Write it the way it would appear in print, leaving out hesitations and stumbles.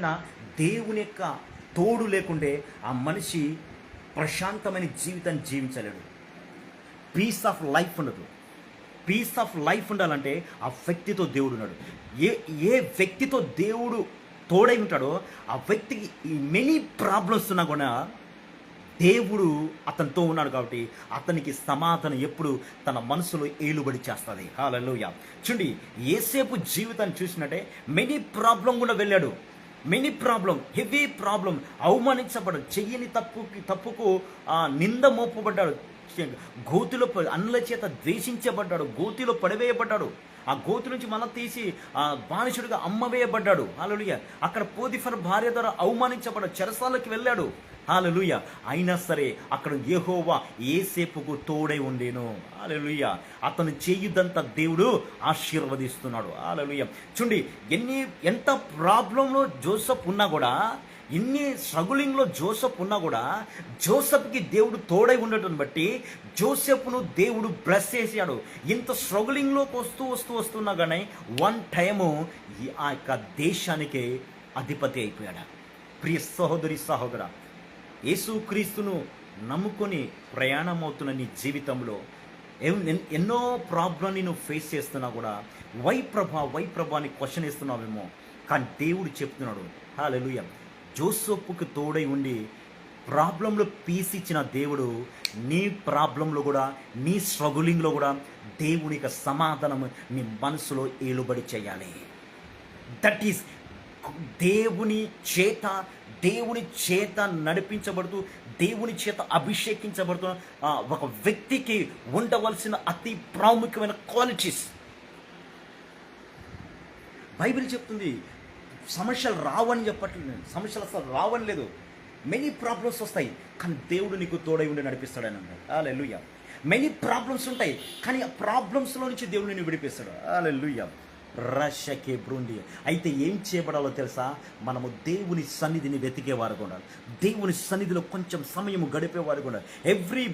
దేవుని యొక్క తోడు లేకుంటే ఆ మనిషి ప్రశాంతమైన జీవితాన్ని జీవించలేడు. పీస్ ఆఫ్ లైఫ్ ఉండదు. పీస్ ఆఫ్ లైఫ్ ఉండాలంటే ఆ వ్యక్తితో దేవుడు ఉన్నాడు. ఏ ఏ వ్యక్తితో దేవుడు తోడై ఉంటాడో ఆ వ్యక్తికి ఈ మెనీ ప్రాబ్లమ్స్ ఉన్నా కూడా దేవుడు అతనితో ఉన్నాడు కాబట్టి అతనికి సమాధానం ఎప్పుడు తన మనసులో ఏలుబడి చేస్తుంది. హల్లెలూయా. చూడండి, యేసేపు జీవితాన్ని చూసినట్టే మెనీ ప్రాబ్లం కూడా వెళ్ళాడు. మెనీ ప్రాబ్లం, హెవీ ప్రాబ్లం, అవమానించబడ్డాడు, చెయ్యని తప్పుకు నింద మోపబడ్డాడు, గోతిలో అన్నుల చేత ద్వేషించబడ్డాడు, గోతిలో పడివేయబడ్డాడు, ఆ గోతి నుంచి మన తీసి బానిసుడిగా అమ్మవేయబడ్డాడు. హల్లెలూయా. అక్కడ పోతిఫర్ భార్య ద్వారా అవమానించబడ్డాడు, చెరసాలకి వెళ్ళాడు. హల్లెలూయా. అయినా సరే అక్కడ యెహోవా యేసేపుకు తోడై ఉండేను. హల్లెలూయా. అతను చేయుదంతా దేవుడు ఆశీర్వదిస్తున్నాడు. హల్లెలూయా. చూడండి, ఎంత ప్రాబ్లంలో జోసెఫ్ ఉన్నా కూడా, ఇన్ని స్ట్రగులింగ్లో జోసెఫ్ ఉన్నా కూడా జోసెఫ్కి దేవుడు తోడై ఉండటం బట్టి జోసెఫ్ను దేవుడు బ్లెస్ చేశాడు. ఇంత స్ట్రగులింగ్లోకి వస్తున్నా కానీ వన్ టైము ఆ యొక్క దేశానికి అధిపతి అయిపోయాడు. ప్రియ సహోదరి సహోదర, యేసుక్రీస్తును నమ్ముకొని ప్రయాణం అవుతున్న నీ జీవితంలో ఎన్నో ప్రాబ్లమ్ని నువ్వు ఫేస్ చేస్తున్నా కూడా వై ప్రభా అని క్వశ్చన్ వేస్తున్నావేమో, కానీ దేవుడు చెప్తున్నాడు. హల్లెలూయా. జోసెఫ్కు తోడై ఉండి ప్రాబ్లంలో పీస్ ఇచ్చిన దేవుడు నీ ప్రాబ్లంలో కూడా, నీ స్ట్రగులింగ్లో కూడా దేవునికి సమాధానం నీ మనసులో ఏలుబడి చేయాలి. దట్ ఈస్ దేవుని చేత నడిపించబడుతూ, దేవుని చేత అభిషేకించబడుతున్న ఒక వ్యక్తికి ఉండవలసిన అతి ప్రాముఖ్యమైన క్వాలిటీస్. బైబిల్ చెప్తుంది సమస్యలు రావని చెప్పట్లేదు, సమస్యలు అసలు రావని లేదు. మెనీ ప్రాబ్లమ్స్ వస్తాయి, కానీ దేవుడు నీకు తోడై ఉండి నడిపిస్తాడని అన్నాడు. హల్లెలూయా. మెనీ ప్రాబ్లమ్స్ ఉంటాయి, కానీ ఆ ప్రాబ్లమ్స్లో నుంచి దేవుడు నిన్ను విడిపిస్తాడు. హల్లెలూయా. రషకే బృంది. అయితే ఏం చేయబడాలో తెలుసా? మనము దేవుని సన్నిధిని వెతికేవారు కూడా, దేవుని సన్నిధిలో కొంచెం సమయం గడిపేవారు కూడా, ఎవ్రీ